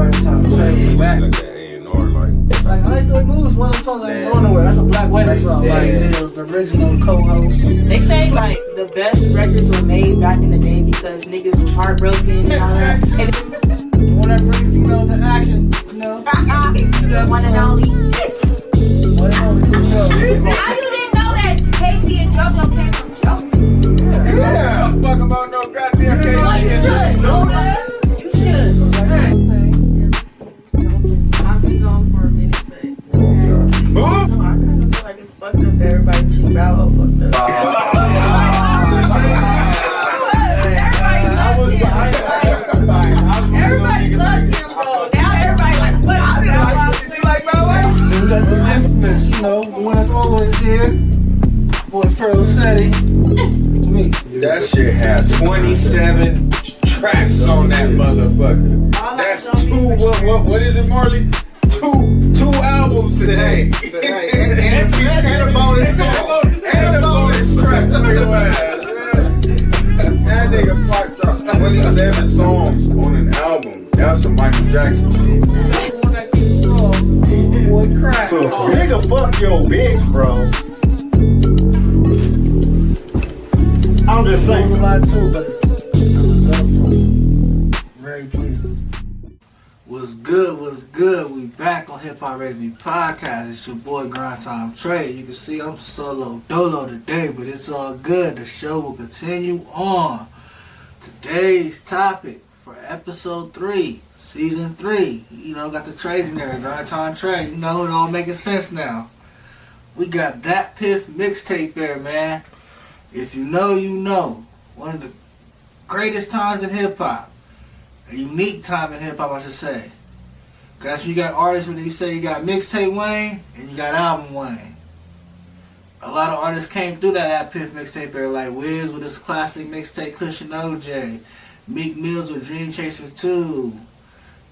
Grind Time Trey. Like that A&R, like. Like, I like the way moves. One of them songs ain't going nowhere. That's a Black Wedding song. Like, it was the original co-host. They say like the best records were made back in the day because niggas was heartbroken and all that. And The one that brings, you know, the action, you know. the one and only. One and only, for sure. How you didn't know that Casey and JoJo came from Jokes? Yeah, don't fuck about no goddamn case. Well, you should know that. You should. I'll be gone for a minute, but Huh? no, I kind of feel like it's fucked up that everybody cheap out or fucked up. Everybody loved him, though. Now everybody like, what? We got the infamous, you know, the one that's always here. Boy, Pearl Setti. Me. That shit has 27 tracks on that motherfucker. That's what is it, Marley? Two albums today. And a bonus song. And a bonus track. Look at that nigga fucked up 27 songs on an album. That's a Michael Jackson shit. Boy, crack. So nigga, fuck your bitch, bro. I'm just It was a saying. lot too, but the result was very pleasing. What's good? We back on Hip Hop Raised Me Podcast. It's your boy Grind Time Trey. You can see I'm solo dolo today, but it's all good. The show will continue on. Today's topic for episode 3, season 3. You know, got the Treys in there. Grind Time Trey. You know, it all making sense now. We got Datpiff Mixtape there, man. If you know, you know. One of the greatest times in hip-hop. A unique time in hip-hop, I should say. Because you got artists when you say you got Mixtape Wayne and you got Album Wayne. A lot of artists came through that Datpiff Mixtape era, like Wiz with his classic mixtape Kush and OJ. Meek Mills with Dream Chaser 2.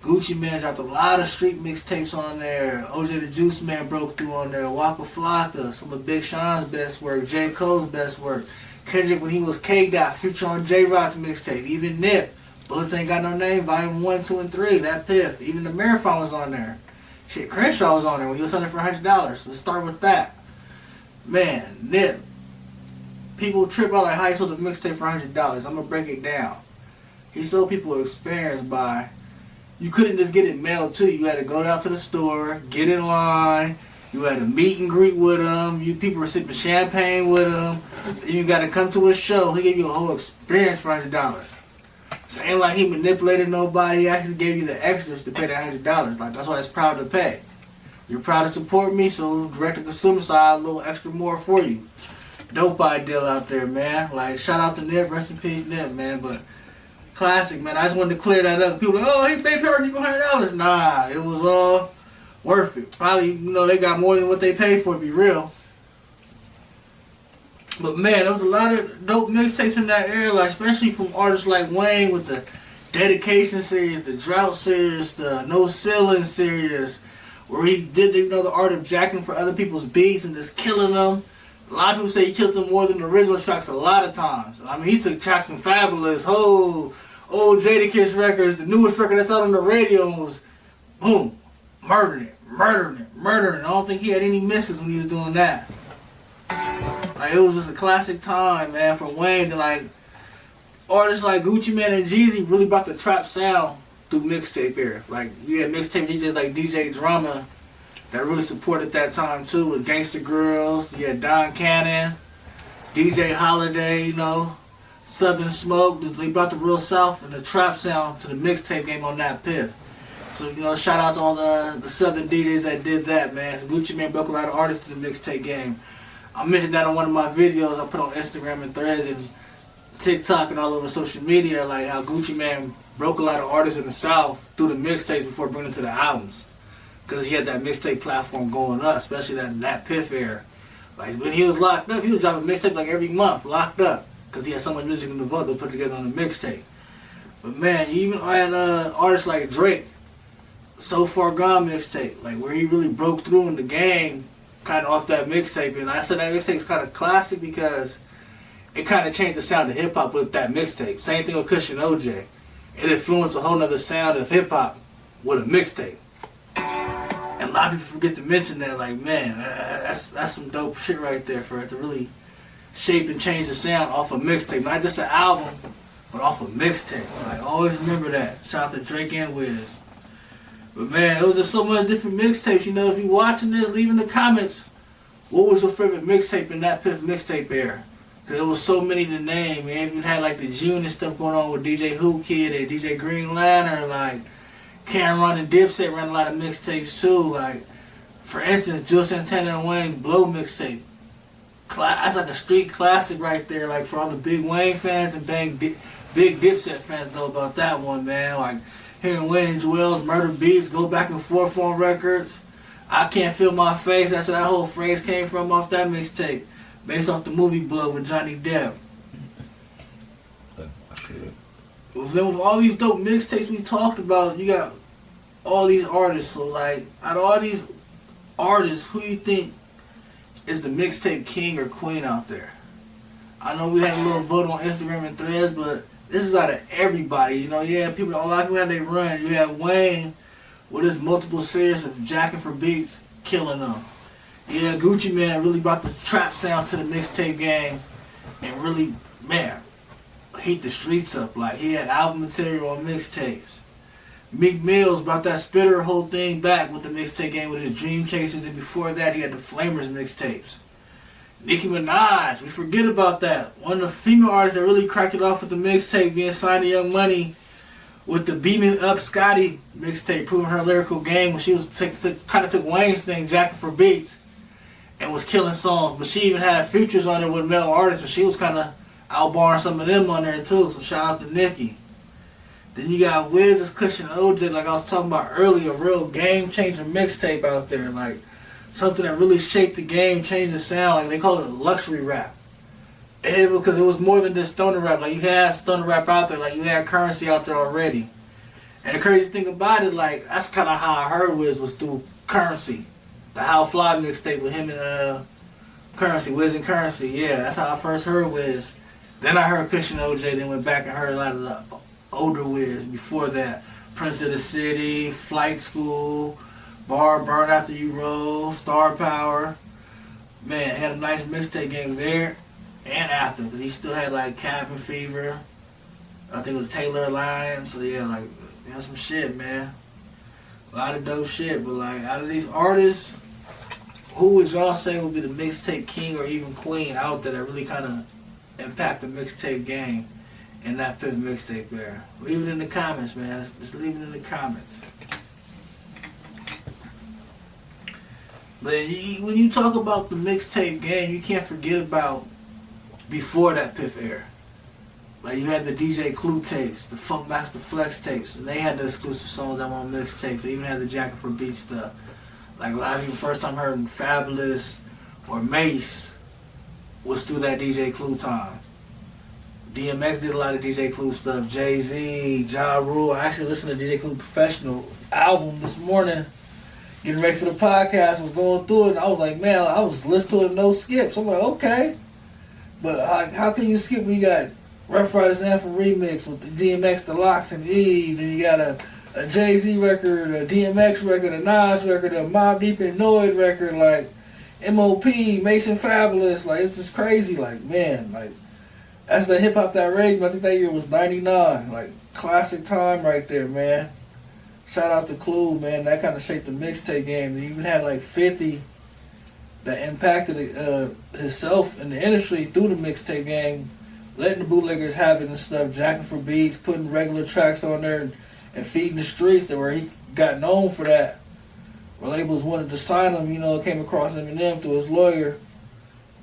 Gucci Mane dropped a lot of street mixtapes on there. OJ the Juice Man broke through on there. Waka Flocka, some of Big Sean's best work. J. Cole's best work. Kendrick when he was K-Dot, feature on J-Rock's mixtape. Even Nip, Bullets Ain't Got No Name, Volume 1, 2, and 3. Datpiff. Even the Marathon was on there. Shit, Crenshaw was on there when he was selling it for $100. Let's start with that. Man, Nip. People trip out like how he sold a mixtape for $100. I'm going to break it down. He sold people experience by... You couldn't just get it mailed to you. You had to go down to the store, get in line. You had to meet and greet with him. People were sipping champagne with him. Then you got to come to a show. He gave you a whole experience for $100. So it ain't like he manipulated nobody. He actually gave you the extras to pay that $100. Like, that's why it's proud to pay. You're proud to support me, so direct to consumer side, a little extra more for you. Dope idea out there, man. Like, shout out to Nip. Rest in peace, Nip, man. But classic, man. I just wanted to clear that up. People are like, oh, he paid people $100. Nah, it was all worth it. Probably, you know, they got more than what they paid for, to be real. But man, there was a lot of dope mixtapes in that era, like especially from artists like Wayne with the Dedication series, the Drought series, the No Ceiling series, where he did, you know, the art of jacking for other people's beats and just killing them. A lot of people say he killed them more than the original tracks a lot of times. I mean, he took tracks from Fabulous, old Jadakiss records, the newest record that's out on the radio, and was, boom, murdering it. I don't think he had any misses when he was doing that. Like, it was just a classic time, man, for Wayne. And, like, artists like Gucci Mane and Jeezy really brought the trap sound through mixtape era. Like, you had mixtape DJs like DJ Drama that really supported that time, too, with Gangsta Girls. You had Don Cannon, DJ Holiday, you know, Southern Smoke. They brought the real South and the trap sound to the mixtape game on Datpiff. So, you know, shout out to all the Southern DJs that did that, man. So Gucci Mane broke a lot of artists to the mixtape game. I mentioned that on one of my videos I put on Instagram and Threads and TikTok and all over social media, like how Gucci Mane broke a lot of artists in the South through the mixtapes before bringing them to the albums. Because he had that mixtape platform going up, especially that Piff era. Like when he was locked up, he was dropping mixtape like every month, locked up. Because he had so much music in the vault to put together on the mixtape. But man, even had artists like Drake, So Far Gone mixtape, like where he really broke through in the game, kind of off that mixtape. And I said that mixtape's kind of classic because it kind of changed the sound of hip hop with that mixtape. Same thing with Kush and OJ. It influenced a whole nother sound of hip hop with a mixtape. And a lot of people forget to mention that, like, man, that's some dope shit right there for it to really shape and change the sound off a mixtape. Not just an album, but off a mixtape. Like, always remember that. Shout out to Drake and Wiz. But man, it was just so much different mixtapes. You know, if you're watching this, leave in the comments, what was your favorite mixtape in that Datpiff Mixtape era? Because there was so many to name. Man, even had like the June and stuff going on with DJ Who Kid and DJ Green Lantern, like Cameron and Dipset ran a lot of mixtapes too. Like, for instance, Jill Santana and Wayne's Blow mixtape. That's like a street classic right there. Like, for all the big Wayne fans and big Dipset fans know about that one, man. Like, hearing Wayne and Joel's Murder Beats go back and forth on records. I Can't Feel My Face, that's where that whole phrase came from off that mixtape. Based off the movie Blow with Johnny Depp. Then with all these dope mixtapes we talked about, you got all these artists. So, like, out of all these artists, who you think is the mixtape king or queen out there? I know we had a little vote on Instagram and Threads, but this is out of everybody. You know, yeah, a lot of people had their run. You have Wayne with his multiple series of jacking for beats, killing them. Yeah, Gucci Mane really brought the trap sound to the mixtape game and really, man, heat the streets up. Like, he had album material on mixtapes. Meek Mills brought that spitter whole thing back with the mixtape game with his Dream Chasers, and before that he had the Flamers mixtapes. Nicki Minaj, we forget about that. One of the female artists that really cracked it off with the mixtape, being signed to Young Money with the Beaming Up Scotty mixtape, proving her lyrical game when she was kind of took Wayne's thing, jacking for beats, and was killing songs. But she even had features on it with male artists, but she was kind of outbarring some of them on there too. So shout out to Nicki. Then you got Wiz's Kush and OJ, like I was talking about earlier, a real game changer mixtape out there, like something that really shaped the game, changed the sound. Like, they call it luxury rap. Because it was more than just stoner rap. Like, you had stoner rap out there, like you had Currency out there already. And the crazy thing about it, like, that's kind of how I heard Wiz was through Currency. The How Fly mixtape with him and Currency, Wiz and Currency. Yeah, that's how I first heard Wiz. Then I heard Kush and OJ, then went back and heard a lot of the older Wiz before that. Prince of the City, Flight School, Bar Burn After You Roll, Star Power. Man, had a nice mixtape game there and after, because he still had like Cabin Fever. I think it was Taylor Alliance. So yeah, like, yeah, some shit, man. A lot of dope shit. But like, out of these artists, who would y'all say would be the mixtape king or even queen out there that really kind of impact the mixtape game in that Datpiff Mixtape era? Leave it in the comments, man. Just leave it in the comments. But when you talk about the mixtape game, you can't forget about before that Datpiff era. Like, you had the DJ Clue tapes, the Funkmaster Flex tapes, and they had the exclusive songs that were on mixtape. They even had the Jackin' for Beat stuff. Like, a lot of people first time heard Fabulous or Mace was through that DJ Clue time. DMX did a lot of DJ Clue stuff. Jay-Z, Ja Rule. I actually listened to DJ Clue Professional album this morning, getting ready for the podcast. Was going through it, and I was like, man, I was listening to it, no skips. I'm like, okay. But how can you skip when you got Rough Riders Anthem remix with the DMX, the Locks, and Eve, and you got a Jay-Z record, a DMX record, a Nas record, a Mobb Deep and Noid record, like MOP, Mason Fabulous. Like, it's just crazy. Like, man, like, that's the hip hop that raised me. I think that year was 99. Like, classic time right there, man. Shout out to Clue, man. That kind of shaped the mixtape game. They even had like 50 that impacted himself in the industry through the mixtape game, letting the bootleggers have it and stuff, jacking for beats, putting regular tracks on there, and feeding the streets. That where he got known for that. Where labels wanted to sign him, you know, came across Eminem through his lawyer,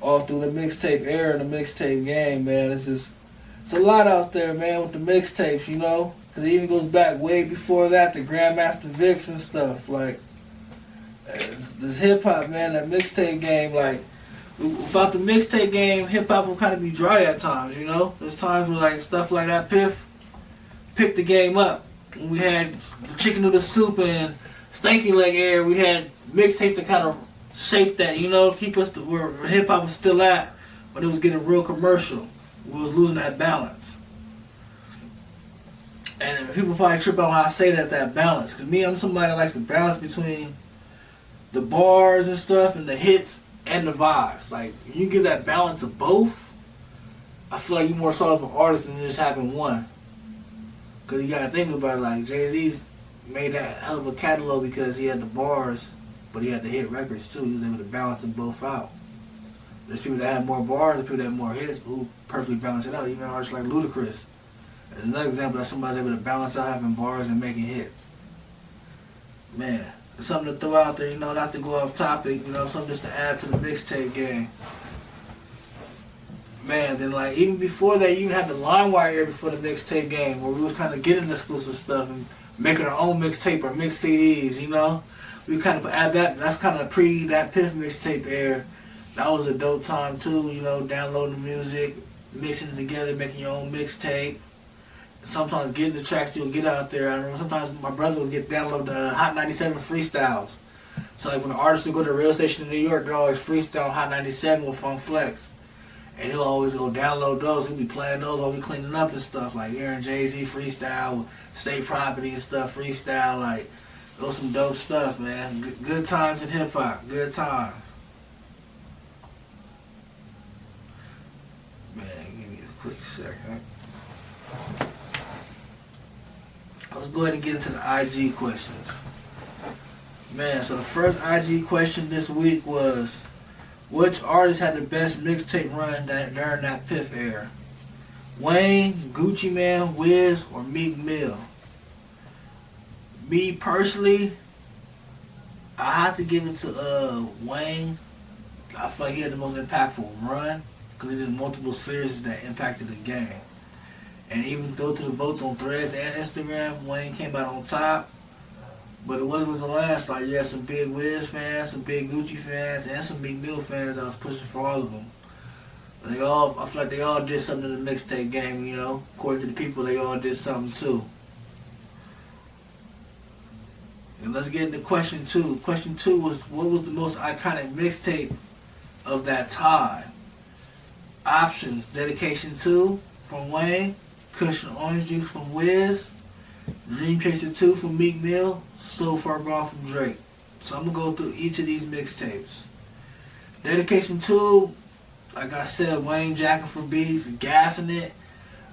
all through the mixtape era and the mixtape game, man. It's a lot out there, man, with the mixtapes, you know. Because it even goes back way before that, the Grandmaster Vicks and stuff. Like, this hip-hop, man, that mixtape game, like, without the mixtape game, hip-hop will kind of be dry at times, you know. There's times where, like, stuff like that Piff picked the game up. When we had the Chicken Noodle Soup and Stanky Leg era, we had mixtape to kind of shape that, you know, keep us where hip-hop was still at, but it was getting real commercial. We was losing that balance. And people probably trip out when I say that balance. Because me, I'm somebody that likes to balance between the bars and stuff and the hits and the vibes. Like, you give that balance of both, I feel like you're more solid of an artist than just having one. Because you got to think about it, like, Jay-Z's made that hell of a catalog because he had the bars, but he had the hit records too. He was able to balance them both out. There's people that have more bars, there's people that have more hits, who perfectly balance it out. Even artists like Ludacris. There's another example that somebody's able to balance out having bars and making hits. Man, it's something to throw out there, you know, not to go off topic, you know, something just to add to the mixtape game. Man, then like even before that, you even had the LimeWire era before the mixtape game, where we was kind of getting exclusive stuff and making our own mixtape or mix CDs, you know. We kind of add that. That's kind of pre Datpiff Mixtape era. That was a dope time too, you know, downloading the music, mixing it together, making your own mixtape. Sometimes getting the tracks you'll get out there. I remember sometimes my brother would download the Hot 97 freestyles. So like when the artists would go to the radio station in New York, they're always freestyling Hot 97 with Funk Flex. And he'll always go download those. He'll be playing those while we cleaning up and stuff. Like Aaron Jay-Z freestyle, State Property and stuff freestyle. Like, those some dope stuff, man. Good times in hip-hop. Good times. Man, give me a quick second. Let's go ahead and get into the IG questions. Man, so the first IG question this week was, which artist had the best mixtape run during that Piff era? Wayne, Gucci Mane, Wiz, or Meek Mill? Me personally, I have to give it to Wayne. I feel like he had the most impactful run because he did multiple series that impacted the game. And even though to the votes on Threads and Instagram, Wayne came out on top. But it wasn't the last. Like, you had some big Wiz fans, some big Gucci fans, and some Meek Mill fans that was pushing for all of them. But I feel like they all did something in the mixtape game, you know. According to the people, they all did something too. And let's get into question 2. Question 2 was, what was the most iconic mixtape of that time? Options: Dedication 2 from Wayne, Kush and Orange Juice from Wiz, Dream Chaser 2 from Meek Mill, So Far Gone from Drake. So I'm going to go through each of these mixtapes. Dedication 2, like I said, Wayne jacking for beats, gassing it.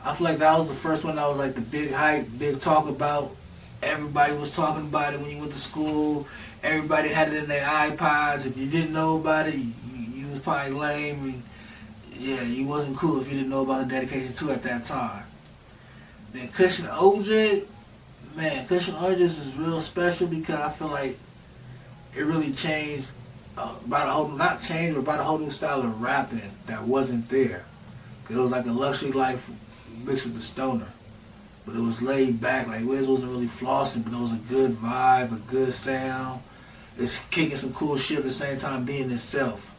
I feel like that was the first one that was like the big hype, big talk about. Everybody was talking about it when you went to school. Everybody had it in their iPods. If you didn't know about it, you was probably lame. And yeah, you wasn't cool if you didn't know about the Dedication 2 at that time. Then Kush and OJ, man, Kush and OJ is real special because I feel like it really changed about a whole new style of rapping that wasn't there. It was like a luxury life mixed with the stoner. But it was laid back, like Wiz wasn't really flossing, but it was a good vibe, a good sound. It's kicking some cool shit at the same time being itself.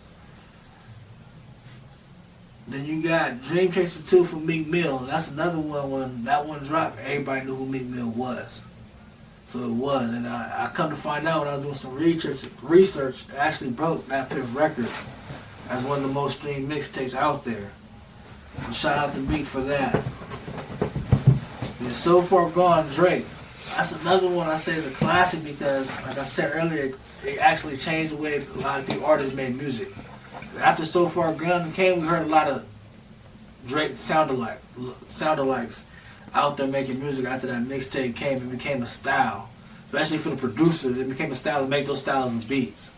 Then you got Dream Chaser 2 from Meek Mill. That's another one. When that one dropped, everybody knew who Meek Mill was. So it was. And I come to find out when I was doing some research, it actually broke that Datpiff record as one of the most streamed mixtapes out there. So shout out to Meek for that. And So Far Gone, Drake. That's another one I say is a classic because, like I said earlier, it actually changed the way a lot of people artists made music. After So Far Gone came, we heard a lot of Drake sound-alikes out there making music. After that mixtape came, it became a style. Especially for the producers, it became a style to make those styles of beats.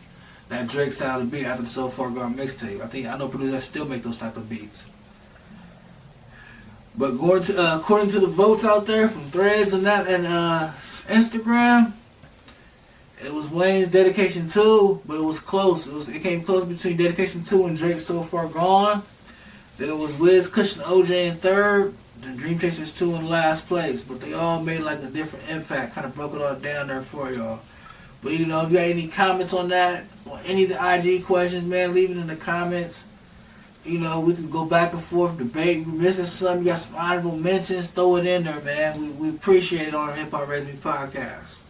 That Drake style of beat after the So Far Gone mixtape. I know producers that still make those type of beats. But according to the votes out there from Threads and Instagram, it was Wayne's Dedication 2, but it was close. It came close between Dedication 2 and Drake's So Far Gone. Then it was Wiz, Kush, and OJ in third. Then Dream Chasers 2 in last place. But they all made like a different impact. Kind of broke it all down there for y'all. But you know, if you got any comments on that, or any of the IG questions, man, leave it in the comments. You know, we can go back and forth, debate. We're missing something. You got some honorable mentions, throw it in there, man. We appreciate it on our Hip Hop Raised Me podcast.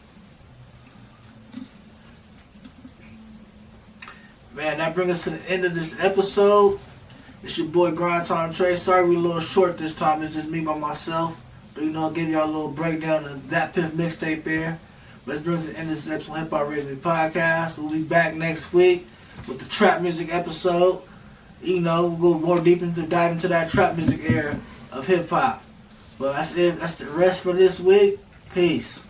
Man, that brings us to the end of this episode. It's your boy Grind Time Trey. Sorry we're a little short this time. It's just me by myself. You know, give y'all a little breakdown of Datpiff Mixtape here. Let's bring to the end of this episode of Hip Hop Raised Me Podcast. We'll be back next week with the trap music episode. You know, we'll go more deep dive into that trap music era of hip hop. But that's it. That's the rest for this week. Peace.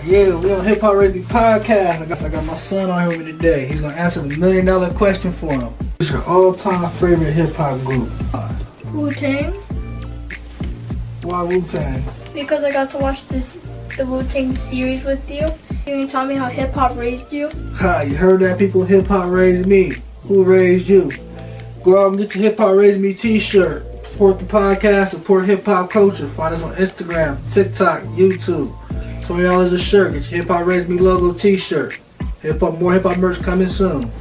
Yeah, we on Hip Hop Raised Me Podcast. I got my son on here with me today. He's gonna answer the $1 million question for him. What's your all-time favorite hip hop group? Wu-Tang. Why Wu-Tang? Because I got to watch the Wu-Tang series with you. You taught me how hip hop raised you. Ha, you heard that, people? Hip Hop Raised Me. Who raised you? Go out and get your Hip Hop Raised Me t-shirt. Support the podcast, support hip hop culture. Find us on Instagram, TikTok, YouTube. $20 a shirt. Get your Hip Hop Raised Me logo t-shirt. More hip hop merch coming soon.